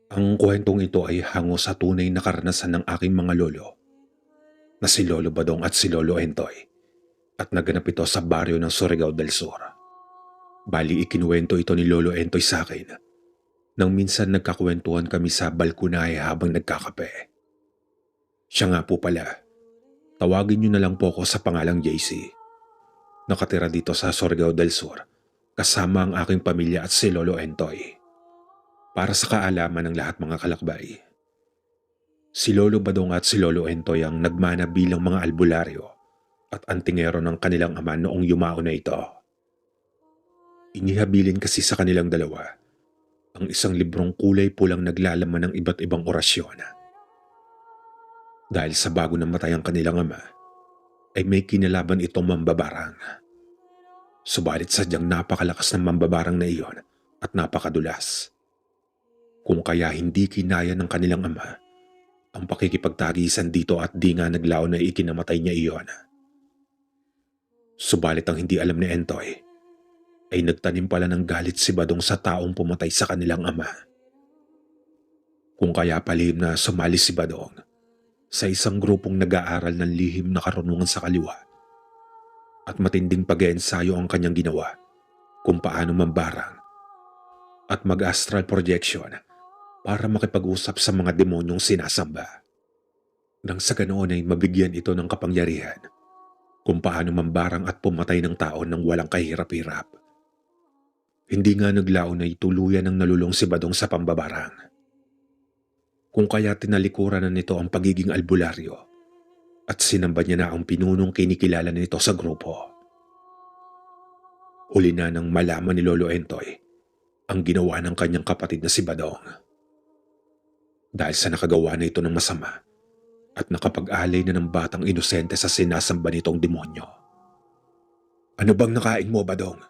Ang kwentong ito ay hango sa tunay na karanasan ng aking mga lolo na si Lolo Badong at si Lolo Entoy at naganap ito sa baryo ng Surigao del Sur. Bali ikinuwento ito ni Lolo Entoy sa akin nang minsan nagkakwentuhan kami sa balkonahe habang nagkakape. Siya nga po pala, tawagin niyo na lang po ako sa pangalang JC. Nakatira dito sa Surigao del Sur kasama ang aking pamilya at si Lolo Entoy. Para sa kaalaman ng lahat mga kalakbay, si Lolo Badong at si Lolo Entoy ang nagmana bilang mga albularyo at antingero ng kanilang ama noong yumao na ito. Inihabilin kasi sa kanilang dalawa ang isang librong kulay pulang naglalaman ng iba't ibang orasyon. Dahil sa bago namatay ang kanilang ama, ay may kinalaban itong mambabarang. Subalit sadyang napakalakas ng mambabarang na iyon at napakadulas. Kung kaya hindi kinaya ng kanilang ama ang pakikipagtagisan dito at di nga naglaon na ikinamatay niya iyon. Subalit ang hindi alam ni Entoy ay nagtanim pala ng galit si Badong sa taong pumatay sa kanilang ama. Kung kaya palihim na sumali si Badong sa isang grupong nag-aaral ng lihim na karunungan sa kaliwa at matinding pag-eensayo ang kanyang ginawa kung paano mambarang at mag-astral projection para makipag-usap sa mga demonyong sinasamba. Nang sa ganoon ay mabigyan ito ng kapangyarihan kung paano mambarang at pumatay ng tao nang walang kahirap-hirap. Hindi nga naglaon ay tuluyan ng nalulong si Badong sa pambabarang. Kung kaya tinalikuran na nito ang pagiging albularyo at sinamba niya na ang pinunong kinikilala nito sa grupo. Huli na nang malaman ni Lolo Entoy ang ginawa ng kanyang kapatid na si Badong. Dahil sa nakagawa na ito ng masama at nakapag-alay na ng batang inosente sa sinasamba nitong demonyo. Ano bang nakain mo, Badong?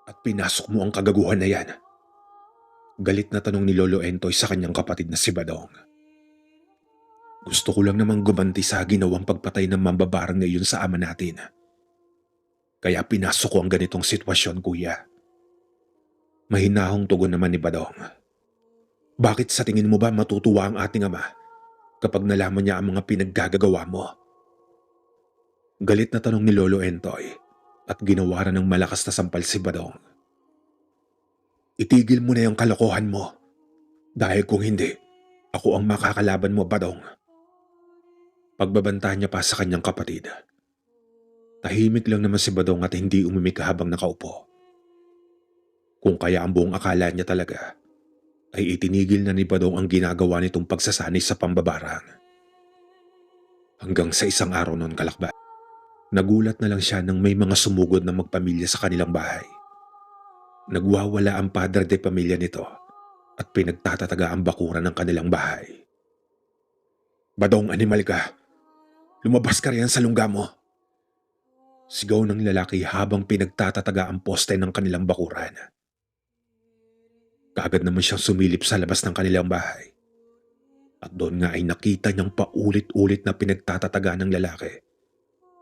At pinasok mo ang kagaguhan na yan? Galit na tanong ni Lolo Entoy sa kanyang kapatid na si Badong. Gusto ko lang namang gumanti sa ginawang pagpatay ng mambabarang na iyon sa ama natin. Kaya pinasok ko ang ganitong sitwasyon, kuya. Mahinahong tugon naman ni Badong. Bakit sa tingin mo ba matutuwa ang ating ama kapag nalaman niya ang mga pinaggagawa mo? Galit na tanong ni Lolo Entoy at ginawaran ng malakas na sampal si Badong. Itigil mo na yung kalokohan mo. Dahil kung hindi, ako ang makakalaban mo, Badong. Pagbabantahan niya pa sa kanyang kapatid. Tahimik lang naman si Badong at hindi umimik habang nakaupo. Kung kaya ang buong akala niya talaga ay itinigil na ni Badong ang ginagawa nitong pagsasanay sa pambabarang. Hanggang sa isang araw noon, kalakba, nagulat na lang siya nang may mga sumugod na magpamilya sa kanilang bahay. Nagwawala ang padre de pamilya nito at pinagtatataga ang bakuran ng kanilang bahay. Badong, animal ka! Lumabas ka riyan sa lungga mo! Sigaw ng lalaki habang pinagtatataga ang poste ng kanilang bakuran. Kaagad naman siyang sumilip sa labas ng kanilang bahay. At doon nga ay nakita niyang paulit-ulit na pinagtatataga ng lalaki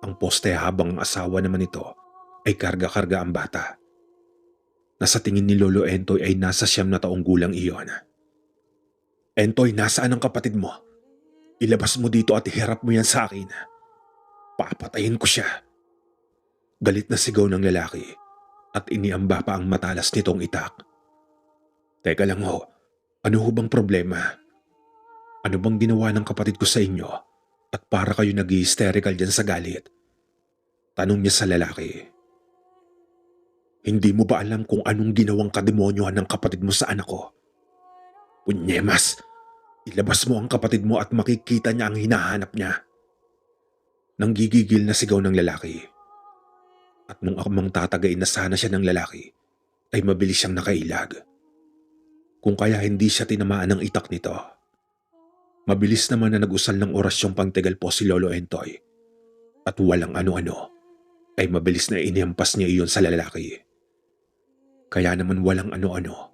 ang poste habang ang asawa naman nito ay karga-karga ang bata. Nasa tingin ni Lolo Entoy ay nasa 9 na taong gulang iyon. Entoy, nasaan ang kapatid mo? Ilabas mo dito at iharap mo yan sa akin. Papatayin ko siya. Galit na sigaw ng lalaki at iniamba pa ang matalas nitong itak. Teka lang ho, ano ho bang problema? Ano bang ginawa ng kapatid ko sa inyo at para kayo nag-hysterical dyan sa galit? Tanong niya sa lalaki. Hindi mo ba alam kung anong ginawang kademonyohan ng kapatid mo sa anak ko? Punyemas, ilabas mo ang kapatid mo at makikita niya ang hinahanap niya. Nanggigigil na sigaw ng lalaki. At nung akmang tatagain na sana siya ng lalaki, ay mabilis siyang nakailag. Kung kaya hindi siya tinamaan ng itak nito. Mabilis naman na nag-usal ng orasyong pangtegal po si Lolo Entoy. At walang ano-ano, ay mabilis na inihampas niya iyon sa lalaki. Kaya naman walang ano-ano,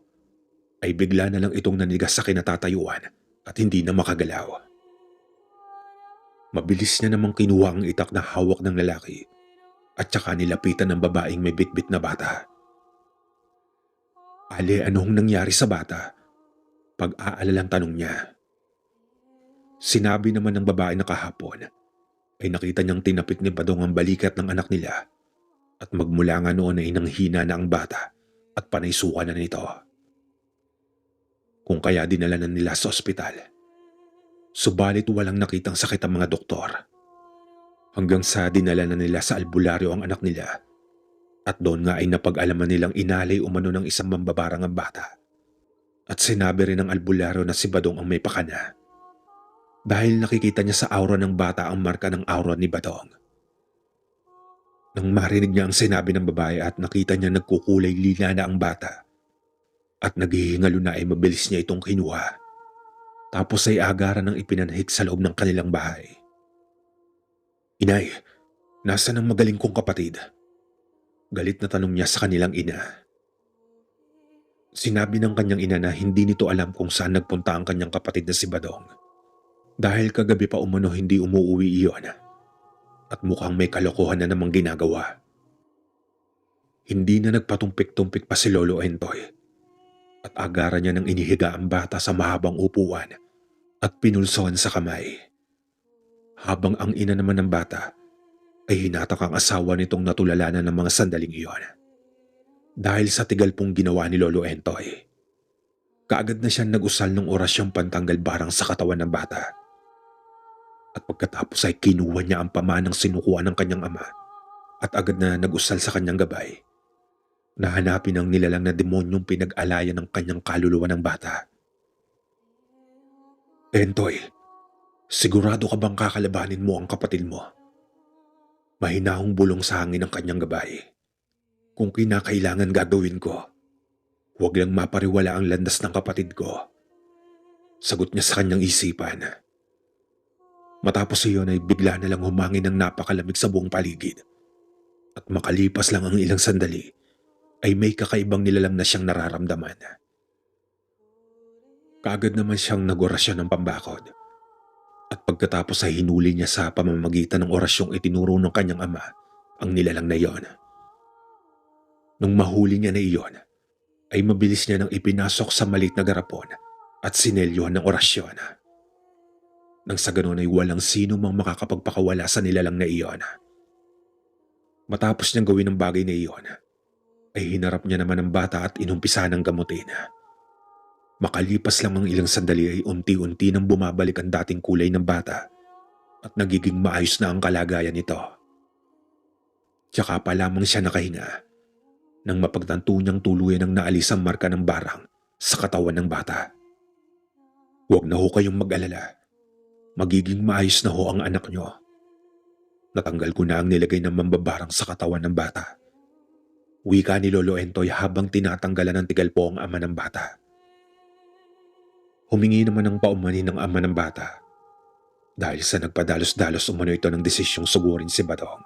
ay bigla na lang itong nanigas sa kinatatayuan at hindi na makagalaw. Mabilis niya namang kinuha ang itak na hawak ng lalaki at saka nilapitan ng babaeng may bitbit na bata. Ale, anong nangyari sa bata? pag-aalalang tanong niya. Sinabi naman ng babae na kahapon ay nakita niyang tinapik ni Badong ang balikat ng anak nila at magmula nga noon ay nanghina na ang bata at panay suka na nito. Kung kaya dinala na nila sa ospital. Subalit walang nakitang sakit ang mga doktor. Hanggang sa dinala na nila sa albularyo ang anak nila at doon nga ay napag-alaman nilang inalay umano ng isang mambabarang ang bata. At sinabi rin ng albularyo na si Badong ang may pakana dahil nakikita niya sa aura ng bata ang marka ng aura ni Badong. Nang marinig niya ang sinabi ng babae at nakita niya nagkukulay lila na ang bata at naghihingalo na ay mabilis niya itong kinuha. Tapos ay agaran ng ipinanhik sa loob ng kanilang bahay. "Inay, nasaan ang magaling kong kapatid?" Galit na tanong niya sa kanilang ina. Sinabi ng kanyang ina na hindi nito alam kung saan nagpunta ang kanyang kapatid na si Badong. Dahil kagabi pa umano hindi umuuwi iyon at mukhang may kalokohan na namang ginagawa. Hindi na nagpatumpik-tumpik pa si Lolo Entoy at agaran niya ng inihiga ang bata sa mahabang upuan at pinulsohan sa kamay. Habang ang ina naman ng bata ay hinatak ang asawa nitong natulalanan ng mga sandaling iyon. Dahil sa tigal pong ginawa ni Lolo Entoy, kaagad na siyang nag-usal ng orasyong pantanggal barang sa katawan ng bata. At pagkatapos ay kinuha niya ang pamanang sinukuan ng kanyang ama at agad na nag-usal sa kanyang gabay na hanapin ang nilalang na demonyong pinag-alayan ng kanyang kaluluwa ng bata. "Entoy, sigurado ka bang kakalabanin mo ang kapatid mo?" Mahinahong bulong sa hangin ng kanyang gabay. "Kung kinakailangan gagawin ko, huwag lang mapariwala ang landas ng kapatid ko." Sagot niya sa kanyang isipan. Matapos iyon ay bigla na lang humangin ng napakalamig sa buong paligid. At makalipas lang ang ilang sandali, ay may kakaibang nilalang na siyang nararamdaman. Kaagad naman siyang nag-orasyon ng pambakod. At pagkatapos ay hinuli niya sa pamamagitan ng orasyong itinuro ng kanyang ama ang nilalang na iyon. Nung mahuli niya na iyon, ay mabilis niya nang ipinasok sa maliit na garapon at sinelyohan ng orasyon. Nang sa ganon ay walang sino mang makakapagpakawala sa nilalang na iyon. Matapos niyang gawin ang bagay na iyon, ay hinarap niya naman ang bata at inumpisa ng gamutin. Makalipas lang ang ilang sandali ay unti-unti nang bumabalik ang dating kulay ng bata at nagiging maayos na ang kalagayan nito. Tsaka pa lamang siya nakahinga nang mapagtanto niyang tuluyan ang naalis ang marka ng barang sa katawan ng bata. "Huwag na ho kayong mag-alala. Magiging maayos na ho ang anak niyo. Natanggal ko na ang nilagay ng mambabarang sa katawan ng bata." Wika ni Lolo Entoy habang tinatanggalan ng tigal po ang ama ng bata. Humingi naman ng paumanhin ng ama ng bata dahil sa nagpadalos-dalos umano ito ng desisyong sugurin si Badong.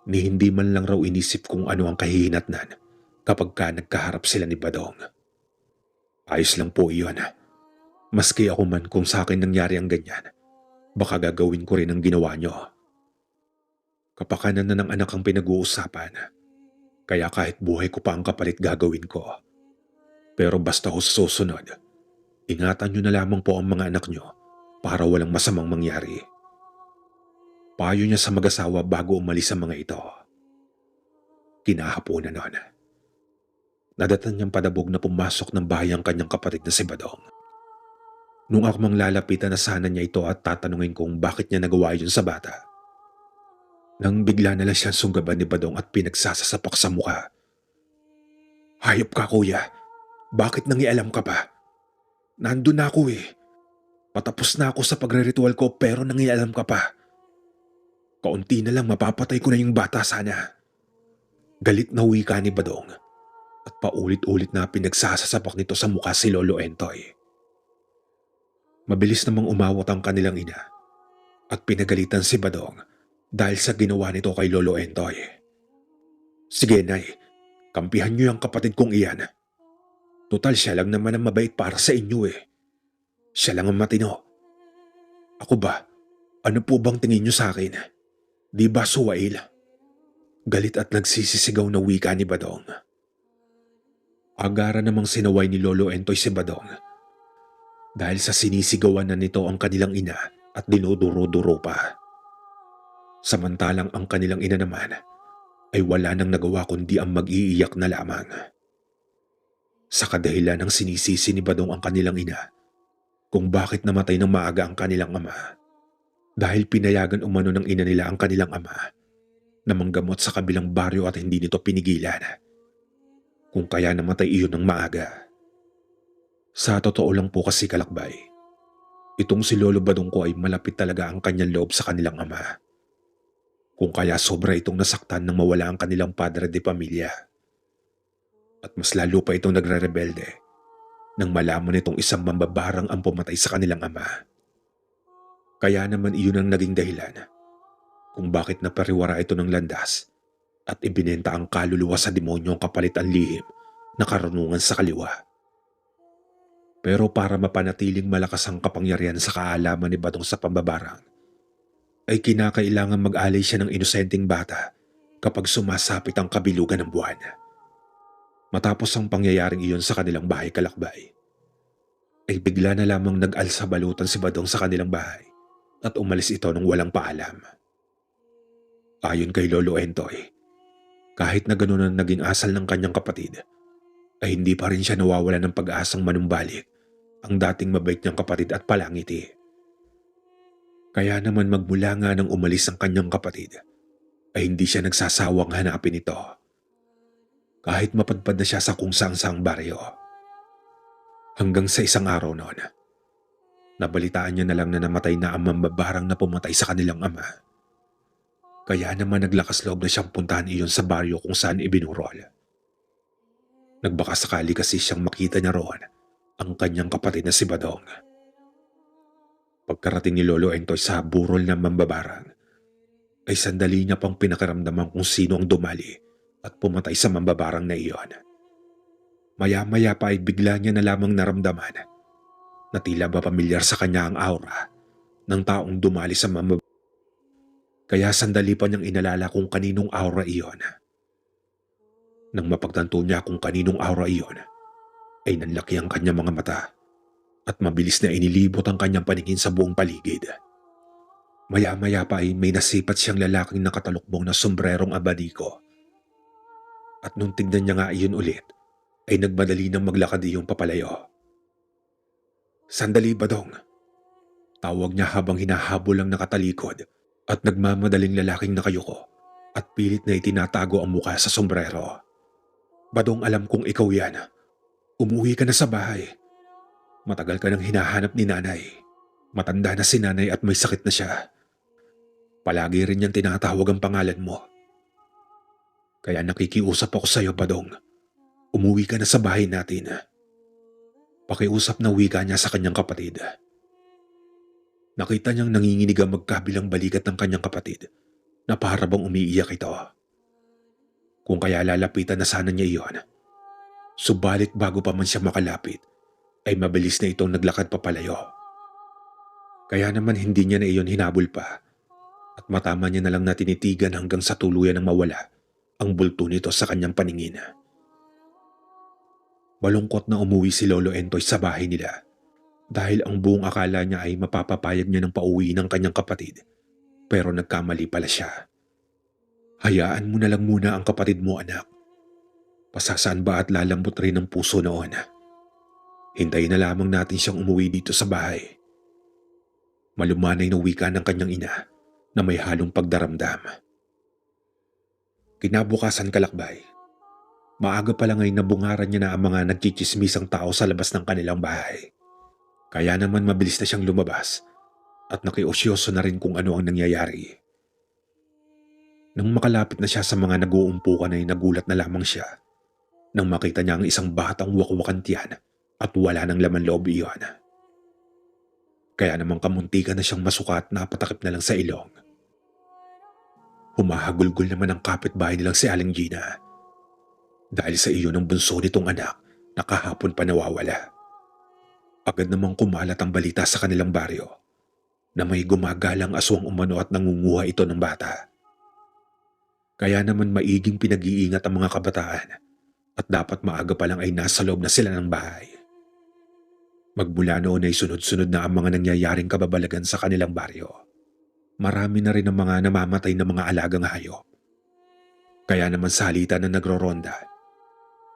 Ni hindi man lang raw inisip kung ano ang kahihinatnan kapag nagkaharap sila ni Badong. "Ayos lang po iyon. Maski ako man kung sa akin nangyari ang ganyan, baka gagawin ko rin ang ginawa niyo. Kapakanan na ng anak ang pinag-uusapan, kaya kahit buhay ko pa ang kapalit gagawin ko. Pero basta ho sa susunod, ingatan niyo na lamang po ang mga anak niyo para walang masamang mangyari." Payo niya sa mag-asawa bago umalis ang mga ito. Kinahaponan nun. Nadatan niyang padabog na pumasok ng bahay ang kanyang kapatid na si Badong. Nung akmang lalapitan na sana niya ito at tatanungin kung bakit niya nagawa yun sa bata, nang bigla na lang siyang sunggaban ni Badong at pinagsasasapak sa mukha. "Hayop ka, kuya. Bakit nangialam ka pa? Nandun na ako eh. Patapos na ako sa pagre-ritual ko pero nangialam ka pa. Kaunti na lang mapapatay ko na yung bata sana." Galit na wika ni Badong at paulit-ulit na pinagsasasapak nito sa mukha si Lolo Entoy. Mabilis namang umawat ang kanilang ina at pinagalitan si Badong dahil sa ginawa nito kay Lolo Entoy. "Sige, Nay, kampihan niyo yung kapatid kong iyan. Tutal siya lang naman ang mabait para sa inyo eh. Siya lang ang matino. Ako ba? Ano po bang tingin niyo sa akin? Di ba suwail?" Galit at nagsisisigaw na wika ni Badong. Agara namang sinaway ni Lolo Entoy si Badong dahil sa sinisigawan na nito ang kanilang ina at dinuduro-duro pa. Samantalang ang kanilang ina naman ay wala nang nagawa kundi ang mag-iiyak na lamang. Sa kadahilan ng sinisisi ni Badong ang kanilang ina kung bakit namatay ng maaga ang kanilang ama, dahil pinayagan umano ng ina nila ang kanilang ama na manggamot sa kabilang baryo at hindi nito pinigilan, kung kaya namatay iyon ng maaga. Sa totoo lang po kasi, Kalakbay, itong si Lolo Badong ko ay malapit talaga ang kanyang loob sa kanilang ama, kung kaya sobra itong nasaktan nang mawala ang kanilang padre de pamilya. At mas lalo pa itong nagre-rebelde nang malaman itong isang mambabarang ang pumatay sa kanilang ama. Kaya naman iyon ang naging dahilan kung bakit napariwara ito ng landas at ibinenta ang kaluluwa sa demonyo kapalit ang lihim na karunungan sa kaliwa. Pero para mapanatiling malakas ang kapangyarihan sa kaalaman ni Badong sa pambabarang, ay kinakailangan mag-alay siya ng inosenteng bata kapag sumasapit ang kabilugan ng buwan. Matapos ang pangyayaring iyon sa kanilang bahay, Kalakbay, ay bigla na lamang nag-alsa balutan si Badong sa kanilang bahay at umalis ito nang walang paalam. Ayon kay Lolo Entoy, kahit na ganoon ang naging asal ng kanyang kapatid, ay hindi pa rin siya nawawala ng pag-asang manumbalik ang dating mabait niyang kapatid at palangiti. Kaya naman magmula nga nang umalis ang kanyang kapatid, ay hindi siya nagsasawang hanapin ito. Kahit mapadpad na siya sa kung saang baryo. Hanggang sa isang araw noon, nabalitaan niya na lang na namatay na ang mambabarang na pumatay sa kanilang ama. Kaya naman naglakas loob na siyang puntahan iyon sa baryo kung saan ibinurol. Nagbaka sakali kasi siyang makita niya roon ang kanyang kapatid na si Badong. Pagkarating ni Lolo Entoy sa burol ng mambabarang, ay sandali niya pang pinakaramdaman kung sino ang dumali at pumatay sa mambabarang na iyon. Maya-maya pa ay bigla niya na lamang naramdaman na tila ba pamilyar sa kanya ang aura ng taong dumali sa mambabarang. Kaya sandali pa niyang inalala kung kaninong aura iyon. Nang mapagtanto niya kung kaninong aura iyon, ay nanlaki ang kanyang mga mata at mabilis na inilibot ang kanyang paningin sa buong paligid. Maya-maya pa ay may nasipat siyang lalaking nakatalukbong na sombrerong abadiko. At nung tignan niya nga iyon ulit, ay nagmadali nang maglakad iyong papalayo. "Sandali, Badong!" Tawag niya habang hinahabol ang nakatalikod at nagmamadaling lalaking nakayuko at pilit na itinatago ang mukha sa sombrero. "Badong, alam kong ikaw yan. Umuwi ka na sa bahay. Matagal ka nang hinahanap ni nanay. Matanda na si nanay at may sakit na siya. Palagi rin niyang tinatawag ang pangalan mo. Kaya nakikiusap ako sa iyo, Badong. Umuwi ka na sa bahay natin." Pakiusap na wika niya sa kanyang kapatid. Nakita niyang nanginginig ang magkabilang balikat ng kanyang kapatid na para bang umiiyak ito. Kung kaya lalapitan na sana niya iyon. Subalit bago pa man siya makalapit, ay mabilis na itong naglakad papalayo. Kaya naman hindi niya na iyon hinabol pa at matama niya na lang na tinitigan hanggang sa tuluyan ng mawala ang bulto nito sa kanyang paningin. Malungkot na umuwi si Lolo Entoy sa bahay nila dahil ang buong akala niya ay mapapapayag niya ng pauwi ng kanyang kapatid, pero nagkamali pala siya. "Hayaan mo na lang muna ang kapatid mo, anak. Pasasaan ba at lalambot rin ang puso noon. Hintayin na lamang natin siyang umuwi dito sa bahay." Malumanay na wika ng kanyang ina na may halong pagdaramdam. Kinabukasan, Kalakbay, maaga pa lang ay nabungaran niya na ang mga nagchichismisang tao sa labas ng kanilang bahay. Kaya naman mabilis na siyang lumabas at nakiusyoso na rin kung ano ang nangyayari. Nang makalapit na siya sa mga nag-uumpukan ay nagulat na lamang siya nang makita niya ang isang batang wakwakan tiyan at wala ng laman loob iyon. Kaya naman kamuntikan na siyang masuka at napatakip na lang sa ilong. Humahagulgol naman ang kapitbahay nilang si Aling Gina dahil sa iyon ng bunso nitong anak na kahapon pa nawawala. Agad namang kumalat ang balita sa kanilang baryo na may gumagalang aswang umano at nangunguha ito ng bata. Kaya naman maiging pinag-iingat ang mga kabataan at dapat maaga pa lang ay nasa loob na sila ng bahay. Magmula noon ay sunod-sunod na ang mga nangyayaring kababalagan sa kanilang baryo. Marami na rin ang mga namamatay na mga alagang hayop. Kaya naman sa halita na nagroronda,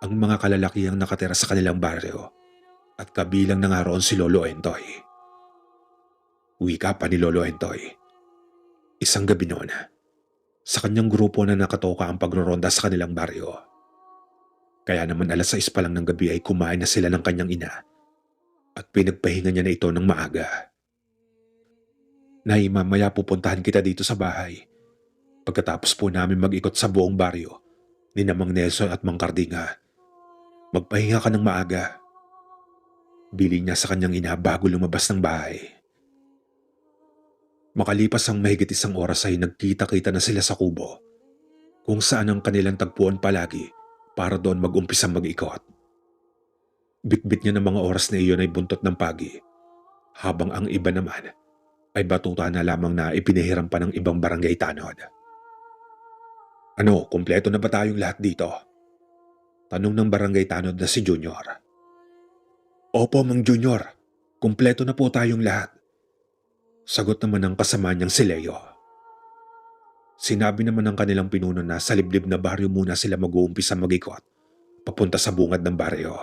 ang mga kalalakihang nakatira sa kanilang baryo at kabilang na nga roon si Lolo Entoy. Wika pa ni Lolo Entoy. Isang gabi noon, sa kanyang grupo na nakatoka ang pagroronda sa kanilang baryo. Kaya naman 6:00 pa lang ng gabi ay kumain na sila ng kanyang ina at pinagpahinga niya na ito ng maaga. Nay, mamaya pupuntahan kita dito sa bahay. Pagkatapos po namin mag-ikot sa buong baryo, ni na Mang Nelson at Mang Cardinga. Magpahinga ka ng maaga. Bili niya sa kanyang ina bago lumabas ng bahay. Makalipas ang mahigit 1 oras ay nagkita-kita na sila sa kubo, kung saan ang kanilang tagpuan palagi para doon mag-umpisang mag-ikot. Bitbit niya ng mga oras na iyon ay buntot ng pagi, habang ang iba naman ay batuta na lamang na ipinahiram pa ng ibang barangay tanod. Ano, kumpleto na ba tayong lahat dito? Tanong ng barangay tanod na si Junior. Opo, Mang Junior. Kumpleto na po tayong lahat. Sagot naman ng kasama niyang si Leo. Sinabi naman ng kanilang pinuno na sa liblib na baryo muna sila mag-uumpisa mag-ikot papunta sa bungad ng baryo.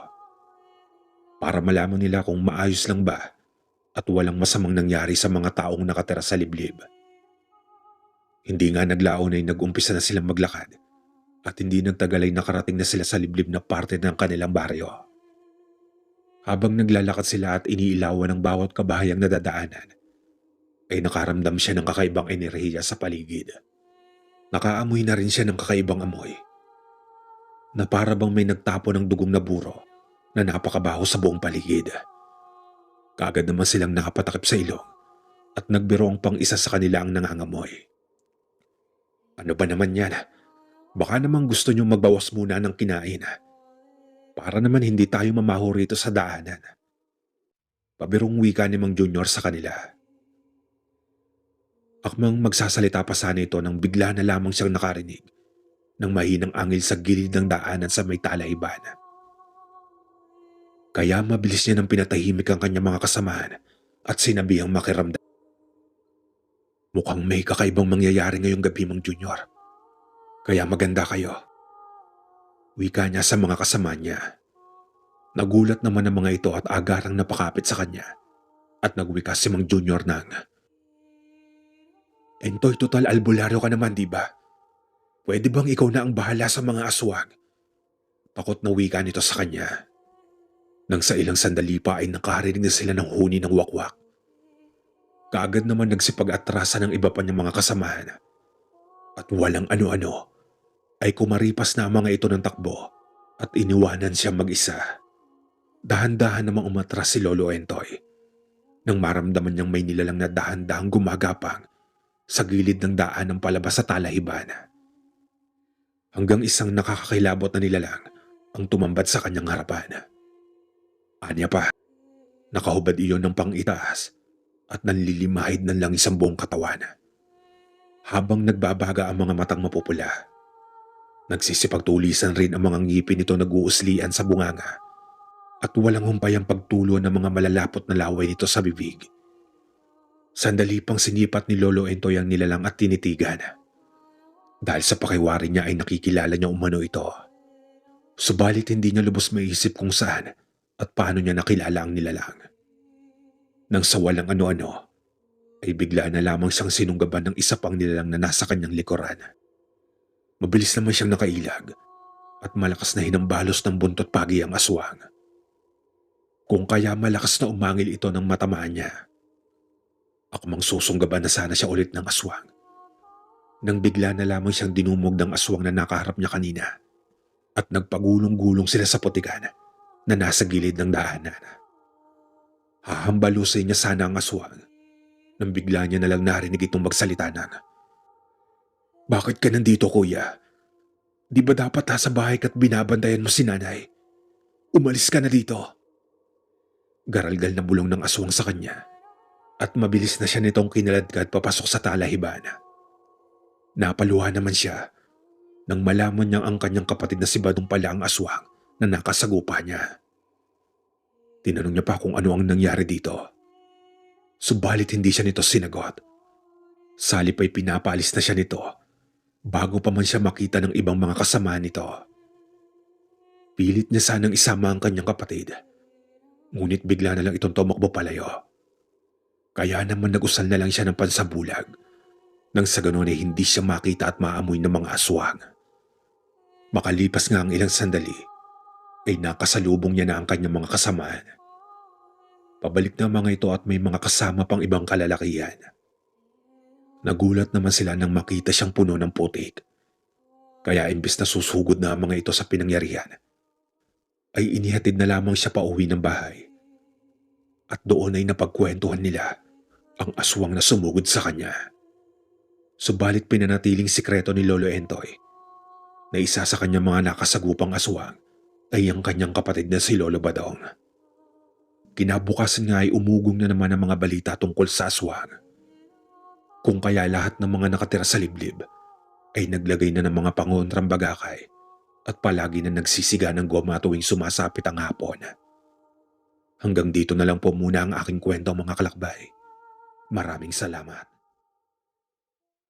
Para malaman nila kung maayos lang ba at walang masamang nangyari sa mga taong nakatira sa liblib. Hindi nga naglaon ay nag-umpisa na silang maglakad at hindi nagtagal ay nakarating na sila sa liblib na parte ng kanilang baryo. Habang naglalakad sila at iniilawan ng bawat kabahayang nadadaanan, ay nakaramdam siya ng kakaibang enerhiya sa paligid. Nakaamoy na rin siya ng kakaibang amoy na para bang may nagtapo ng dugong na buro na napakabaho sa buong paligid. Kaagad naman silang nakapatakip sa ilong at nagbiro ang pang-isa sa kanila ang nangangamoy. Ano ba naman yan? Baka naman gusto niyong magbawas muna ng kinain. Para naman hindi tayo mamaho rito sa daanan. Pabirong wika ni Mang Junior sa kanila. Akmang magsasalita pa sana ito nang bigla na lamang siyang nakarinig ng mahinang angil sa gilid ng daanan sa may talaiban. Kaya mabilis niya nang pinatahimik ang kanyang mga kasamahan at sinabihang makiramdam. Mukhang may kakaibang mangyayari ngayong gabi, Mang Junior. Kaya maganda kayo. Wika niya sa mga kasama niya. Nagulat naman ang mga ito at agarang napakapit sa kanya at nagwika si Mang Junior ng, Entoy, total albularyo ka naman, di ba? Pwede bang ikaw na ang bahala sa mga aswang? Takot na wika nito sa kanya. Nang sa ilang sandali pa ay nakarinig na sila ng huni ng wakwak. Kaagad naman nagsipag-atrasan ng iba pa niyang mga kasamahan. At walang ano-ano ay kumaripas na ang mga ito ng takbo at iniwanan siya mag-isa. Dahan-dahan namang umatras si Lolo Entoy nang maramdaman niyang may nilalang na dahan-dahang gumagapang sa gilid ng daan ng palabas sa talahiban. Hanggang isang nakakakilabot na nilalang ang tumambad sa kanyang harapan. Anya pa, nakahubad iyon ng pang-itaas at nanlilimahid ng langis ang buong katawan. Habang nagbabaga ang mga matang mapupula, nagsisipagtulisan rin ang mga ngipin nito nag-uuslian sa bunganga at walang humpay ang pagtulo ng mga malalapot na laway nito sa bibig. Sandali pang sinipat ni Lolo Entoy ang nilalang at tinitigan. Dahil sa pakiwari niya ay nakikilala niya umano ito. Subalit hindi niya lubos maisip kung saan at paano niya nakilala ang nilalang. Nang sa walang ano-ano, ay bigla na lamang siyang sinunggaban ng isa pang nilalang na nasa kanyang likuran. Mabilis naman siyang nakailag at malakas na hinambalos ng buntot pagi ang aswang. Kung kaya malakas na umangil ito ng matamaan niya, akmang susunggaban na sana siya ulit ng aswang. Nang bigla na lamang siyang dinumog ng aswang na nakaharap niya kanina at nagpagulong-gulong sila sa putikan na nasa gilid ng daanan. Hahambalusay niya sana ang aswang nang bigla niya nalang narinig itong magsalita ng, Bakit ka nandito, kuya? Di ba dapat nasa bahay ka't binabantayan mo si nanay? Umalis ka na dito. Garalgal na bulong ng aswang sa kanya at mabilis na siya nitong kinaladkad papasok sa talahiban. Napaluha naman siya nang malaman niyang ang kanyang kapatid na si Badong pala ang aswang na nakasagupa niya. Tinanong niya pa kung ano ang nangyari dito. Subalit hindi siya nito sinagot. Salip ay pinapaalis na siya nito bago pa man siya makita ng ibang mga kasama nito. Pilit niya sanang isama ang kanyang kapatid, ngunit bigla na lang itong tumakbo palayo. Kaya naman nag-usal na lang siya ng pansabulag nang sa ganon ay hindi siya makita at maamoy ng mga aswang. Makalipas nga ang ilang sandali, ay nakasalubong niya na ang kanyang mga kasamaan. Pabalik na mga ito at may mga kasama pang ibang kalalakihan. Nagulat naman sila nang makita siyang puno ng putik. Kaya imbes na susugod na ang mga ito sa pinangyarihan, ay inihatid na lamang siya pauwi ng bahay. At doon ay napagkwentuhan nila ang aswang na sumugod sa kanya. Subalit pinanatiling sikreto ni Lolo Entoy na isa sa kanyang mga nakasagupang aswang ay ang kanyang kapatid na si Lolo Badong. Kinabukasan nga ay umugong na naman ang mga balita tungkol sa aswang. Kung kaya lahat ng mga nakatira sa liblib ay naglagay na ng mga pangontrang bagakay at palagi na nagsisiga ng goma tuwing sumasapit ang hapon. Hanggang dito na lang po muna ang aking kwento mga kalakbay. Maraming salamat.